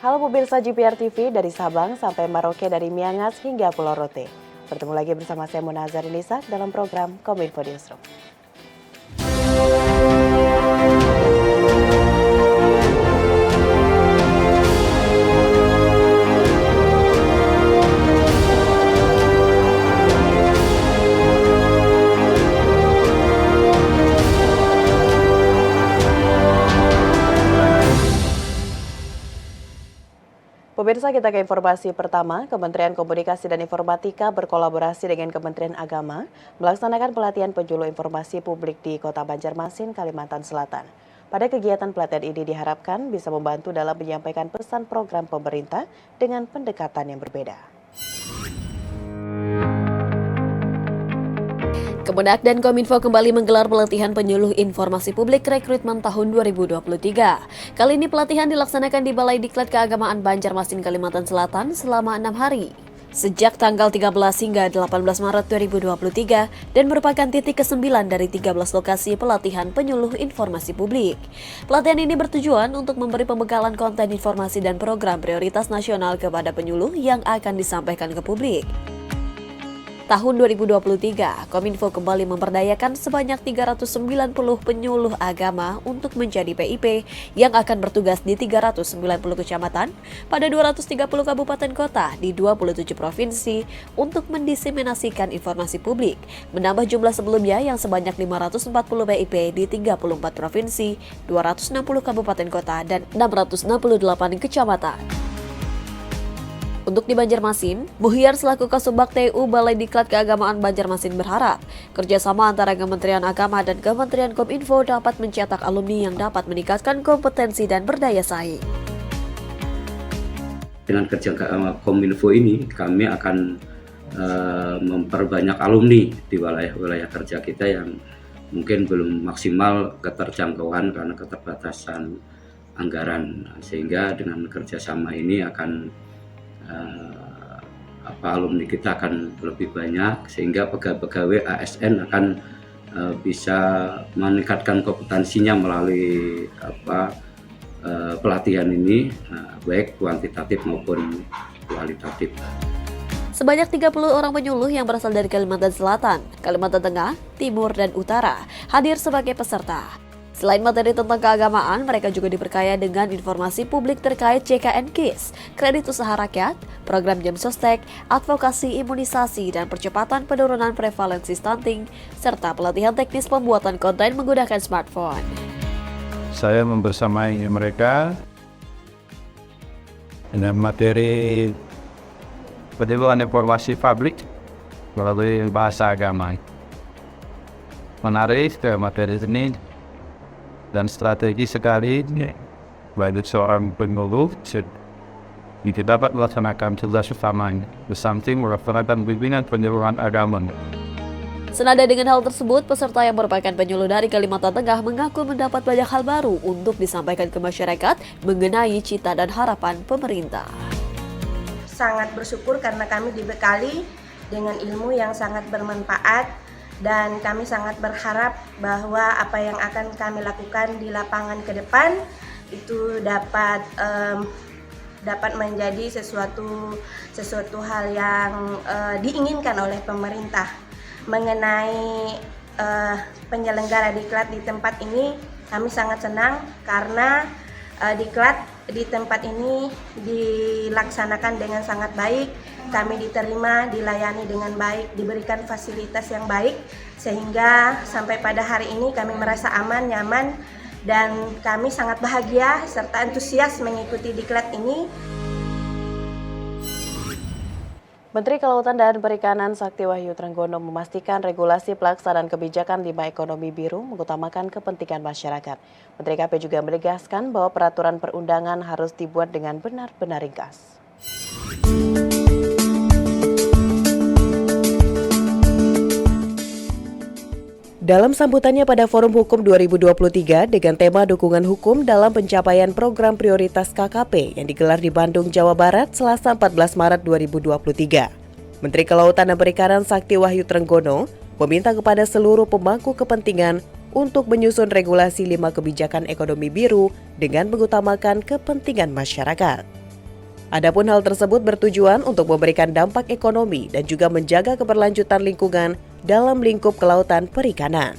Halo pemirsa GPR TV dari Sabang sampai Merauke, dari Miangas hingga Pulau Rote. Bertemu lagi bersama saya Mona Zarinisa dalam program Kominfo Newsroom. Pemirsa, kita ke informasi pertama. Kementerian Komunikasi dan Informatika berkolaborasi dengan Kementerian Agama melaksanakan pelatihan penjuluh informasi publik di Kota Banjarmasin, Kalimantan Selatan. Pada kegiatan pelatihan ini diharapkan bisa membantu dalam menyampaikan pesan program pemerintah dengan pendekatan yang berbeda. Kemenak dan Kominfo kembali menggelar pelatihan penyuluh informasi publik rekrutmen tahun 2023. Kali ini pelatihan dilaksanakan di Balai Diklat Keagamaan Banjarmasin, Kalimantan Selatan selama 6 hari. Sejak tanggal 13 hingga 18 Maret 2023 dan merupakan titik ke-9 dari 13 lokasi pelatihan penyuluh informasi publik. Pelatihan ini bertujuan untuk memberi pembekalan konten informasi dan program prioritas nasional kepada penyuluh yang akan disampaikan ke publik. Tahun 2023, Kominfo kembali memperdayakan sebanyak 390 penyuluh agama untuk menjadi PIP yang akan bertugas di 390 kecamatan pada 230 kabupaten kota di 27 provinsi untuk mendiseminasikan informasi publik, menambah jumlah sebelumnya yang sebanyak 540 PIP di 34 provinsi, 260 kabupaten kota, dan 668 kecamatan. Untuk di Banjarmasin, Muhyar selaku Kasubag TU Balai Diklat Keagamaan Banjarmasin berharap kerjasama antara Kementerian Agama dan Kementerian Kominfo dapat mencetak alumni yang dapat meningkatkan kompetensi dan berdaya saing. Dengan kerja Kominfo ini, kami akan memperbanyak alumni di wilayah kerja kita yang mungkin belum maksimal keterjangkauan karena keterbatasan anggaran. Sehingga dengan kerjasama ini akan alumni kita akan lebih banyak, sehingga pegawai ASN akan bisa meningkatkan kompetensinya melalui pelatihan ini, baik kuantitatif maupun kualitatif. Sebanyak 30 orang penyuluh yang berasal dari Kalimantan Selatan, Kalimantan Tengah, Timur, dan Utara hadir sebagai peserta. Selain materi tentang keagamaan, mereka juga diperkaya dengan informasi publik terkait CKN KIS, kredit usaha rakyat, program jam sostek, advokasi imunisasi, dan percepatan penurunan prevalensi stunting, serta pelatihan teknis pembuatan konten menggunakan smartphone. Saya membersamai mereka dengan materi penyeluruhan informasi publik melalui bahasa agama. Menarik materi ini dan strategi sekali bagi seorang penyuluh kita dapat melaksanakan tugas utama bersama melaksanakan bimbingan penyuluhan agama. Senada dengan hal tersebut, peserta yang merupakan penyuluh dari Kalimantan Tengah mengaku mendapat banyak hal baru untuk disampaikan ke masyarakat mengenai cita dan harapan pemerintah. Sangat bersyukur karena kami dibekali dengan ilmu yang sangat bermanfaat. Dan kami sangat berharap bahwa apa yang akan kami lakukan di lapangan ke depan itu dapat menjadi sesuatu hal yang diinginkan oleh pemerintah. Mengenai penyelenggara diklat di tempat ini, kami sangat senang karena diklat di tempat ini dilaksanakan dengan sangat baik. Kami diterima, dilayani dengan baik, diberikan fasilitas yang baik, sehingga sampai pada hari ini kami merasa aman, nyaman, dan kami sangat bahagia serta antusias mengikuti diklat ini. Menteri Kelautan dan Perikanan Sakti Wahyu Trenggono memastikan regulasi pelaksanaan kebijakan 5 ekonomi biru mengutamakan kepentingan masyarakat. Menteri KP juga menegaskan bahwa peraturan perundangan harus dibuat dengan benar-benar ringkas. Dalam sambutannya pada Forum Hukum 2023 dengan tema dukungan hukum dalam pencapaian program prioritas KKP yang digelar di Bandung, Jawa Barat, Selasa 14 Maret 2023. Menteri Kelautan dan Perikanan Sakti Wahyu Trenggono meminta kepada seluruh pemangku kepentingan untuk menyusun regulasi 5 kebijakan ekonomi biru dengan mengutamakan kepentingan masyarakat. Adapun hal tersebut bertujuan untuk memberikan dampak ekonomi dan juga menjaga keberlanjutan lingkungan dalam lingkup kelautan perikanan.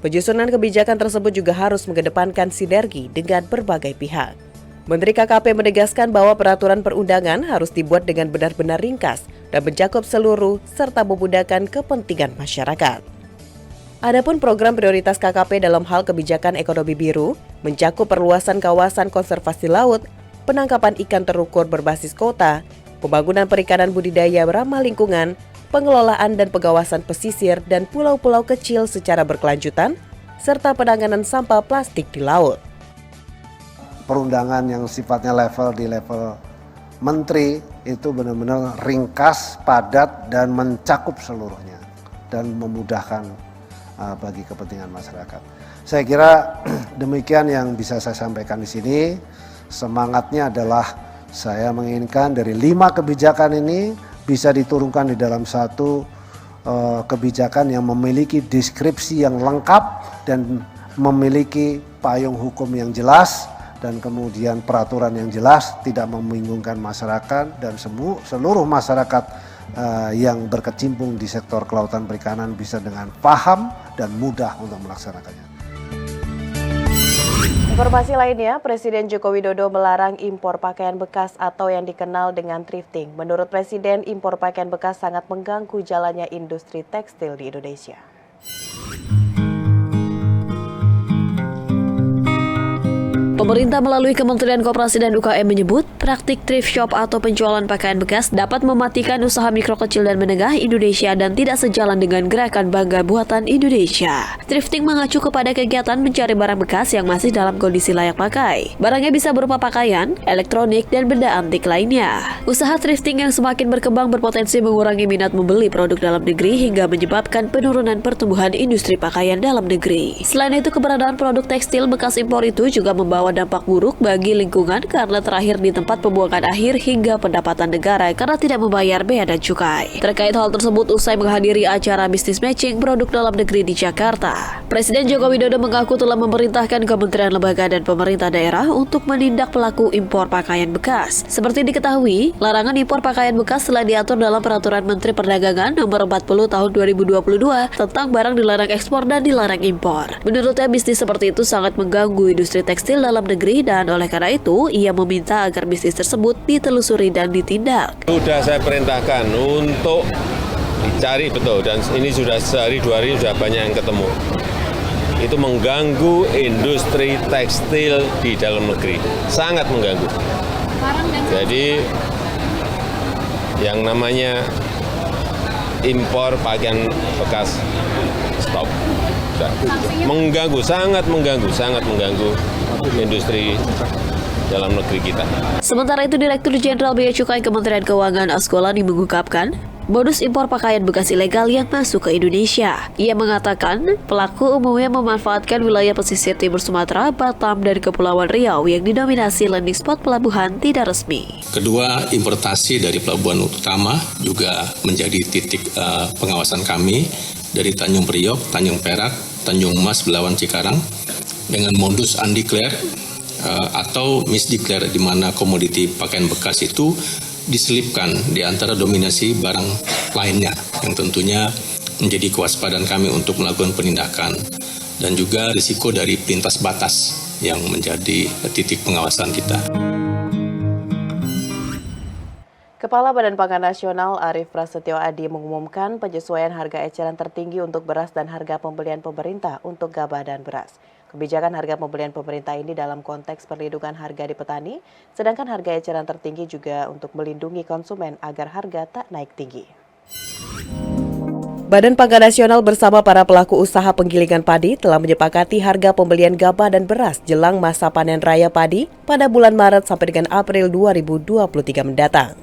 Penyusunan kebijakan tersebut juga harus mengedepankan sinergi dengan berbagai pihak. Menteri KKP menegaskan bahwa peraturan perundangan harus dibuat dengan benar-benar ringkas dan mencakup seluruh serta memudahkan kepentingan masyarakat. Adapun program prioritas KKP dalam hal kebijakan ekonomi biru mencakup perluasan kawasan konservasi laut, penangkapan ikan terukur berbasis kota, pembangunan perikanan budidaya ramah lingkungan, pengelolaan dan pengawasan pesisir dan pulau-pulau kecil secara berkelanjutan, serta penanganan sampah plastik di laut. Perundangan yang sifatnya di level menteri itu benar-benar ringkas, padat, dan mencakup seluruhnya dan memudahkan bagi kepentingan masyarakat. Saya kira demikian yang bisa saya sampaikan di sini. Semangatnya adalah saya menginginkan dari 5 kebijakan ini bisa diturunkan di dalam satu kebijakan yang memiliki deskripsi yang lengkap dan memiliki payung hukum yang jelas, dan kemudian peraturan yang jelas, tidak membingungkan masyarakat dan seluruh masyarakat yang berkecimpung di sektor kelautan perikanan bisa dengan paham dan mudah untuk melaksanakannya. Informasi lainnya, Presiden Joko Widodo melarang impor pakaian bekas atau yang dikenal dengan thrifting. Menurut Presiden, impor pakaian bekas sangat mengganggu jalannya industri tekstil di Indonesia. Pemerintah melalui Kementerian Koperasi dan UKM menyebut praktik thrift shop atau penjualan pakaian bekas dapat mematikan usaha mikro kecil dan menengah Indonesia dan tidak sejalan dengan gerakan Bangga Buatan Indonesia. Thrifting mengacu kepada kegiatan mencari barang bekas yang masih dalam kondisi layak pakai. Barangnya bisa berupa pakaian, elektronik, dan benda antik lainnya. Usaha thrifting yang semakin berkembang berpotensi mengurangi minat membeli produk dalam negeri hingga menyebabkan penurunan pertumbuhan industri pakaian dalam negeri. Selain itu, keberadaan produk tekstil bekas impor itu juga membawa dampak buruk bagi lingkungan karena terakhir di tempat pembuangan akhir hingga pendapatan negara karena tidak membayar bea dan cukai. Terkait hal tersebut, usai menghadiri acara bisnis matching produk dalam negeri di Jakarta, Presiden Joko Widodo mengaku telah memerintahkan kementerian lembaga dan pemerintah daerah untuk menindak pelaku impor pakaian bekas. Seperti diketahui, larangan impor pakaian bekas telah diatur dalam Peraturan Menteri Perdagangan Nomor 40 Tahun 2022 tentang barang dilarang ekspor dan dilarang impor. Menurutnya, bisnis seperti itu sangat mengganggu industri tekstil dalam negeri dan oleh karena itu ia meminta agar bisnis tersebut ditelusuri dan ditindak. Sudah saya perintahkan untuk dicari betul dan ini sudah sehari 2 hari sudah banyak yang ketemu. Itu mengganggu industri tekstil di dalam negeri, sangat mengganggu. Jadi yang namanya impor pakaian bekas stop. Mengganggu, sangat mengganggu industri dalam negeri kita. Sementara itu, Direktur Jenderal Bea Cukai Kementerian Keuangan Askolani mengungkapkan modus impor pakaian bekas ilegal yang masuk ke Indonesia. Ia mengatakan pelaku umumnya memanfaatkan wilayah pesisir timur Sumatera, Batam, dan Kepulauan Riau yang didominasi landing spot pelabuhan tidak resmi. Kedua, importasi dari pelabuhan utama juga menjadi titik pengawasan kami dari Tanjung Priok, Tanjung Perak, Tanjung Mas, Belawan, Cikarang dengan modus undeclared atau misdeclared, di mana komoditi pakaian bekas itu diselipkan di antara dominasi barang lainnya yang tentunya menjadi kewaspadaan kami untuk melakukan penindakan dan juga risiko dari lintas batas yang menjadi titik pengawasan kita. Kepala Badan Pangan Nasional Arief Prasetyo Adi mengumumkan penyesuaian harga eceran tertinggi untuk beras dan harga pembelian pemerintah untuk gabah dan beras. Kebijakan harga pembelian pemerintah ini dalam konteks perlindungan harga di petani, sedangkan harga eceran tertinggi juga untuk melindungi konsumen agar harga tak naik tinggi. Badan Pangan Nasional bersama para pelaku usaha penggilingan padi telah menyepakati harga pembelian gabah dan beras jelang masa panen raya padi pada bulan Maret sampai dengan April 2023 mendatang.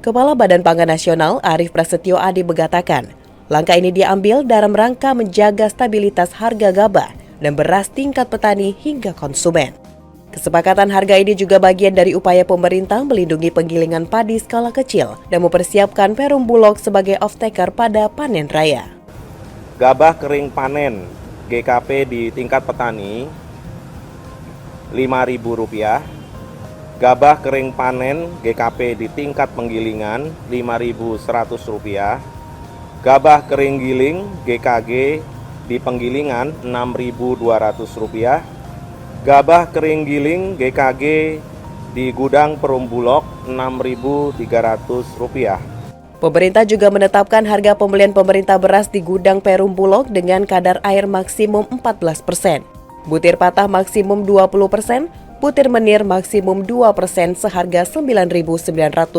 Kepala Badan Pangan Nasional Arief Prasetyo Adi mengatakan, langkah ini diambil dalam rangka menjaga stabilitas harga gabah dan beras tingkat petani hingga konsumen. Kesepakatan harga ini juga bagian dari upaya pemerintah melindungi penggilingan padi skala kecil dan mempersiapkan Perum Bulog sebagai off-taker pada panen raya. Gabah kering panen GKP di tingkat petani Rp5.000, gabah kering panen GKP di tingkat penggilingan Rp5.100, gabah kering giling GKG di penggilingan Rp6.200, gabah kering giling GKG di gudang Perum Bulog Rp6.300. Pemerintah juga menetapkan harga pembelian pemerintah beras di gudang Perum Bulog dengan kadar air maksimum 14%, butir patah maksimum 20%, butir menir maksimum 2% seharga Rp9.950.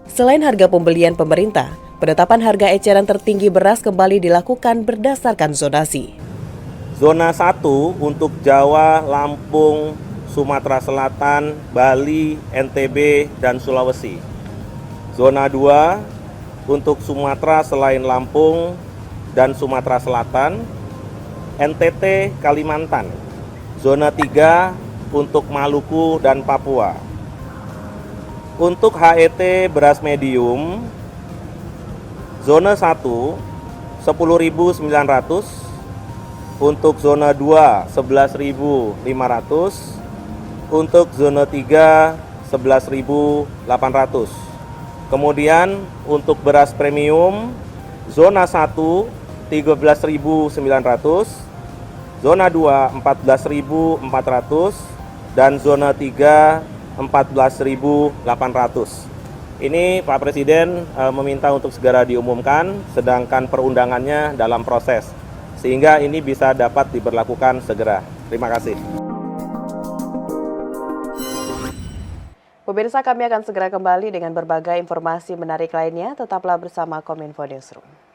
Selain harga pembelian pemerintah, penetapan harga eceran tertinggi beras kembali dilakukan berdasarkan zonasi. Zona 1 untuk Jawa, Lampung, Sumatera Selatan, Bali, NTB, dan Sulawesi. Zona 2 untuk Sumatera selain Lampung dan Sumatera Selatan, NTT, Kalimantan. Zona 3 untuk Maluku dan Papua. Untuk HET beras medium, zona 1 10.900, untuk zona 2 11.500, untuk zona 3 11.800. Kemudian untuk beras premium, zona 1 13.900, zona 2 14.400, dan zona 3 14.800. Ini Pak Presiden meminta untuk segera diumumkan, sedangkan perundangannya dalam proses, sehingga ini bisa dapat diberlakukan segera. Terima kasih. Pemirsa, kami akan segera kembali dengan berbagai informasi menarik lainnya. Tetaplah bersama Kominfo Newsroom.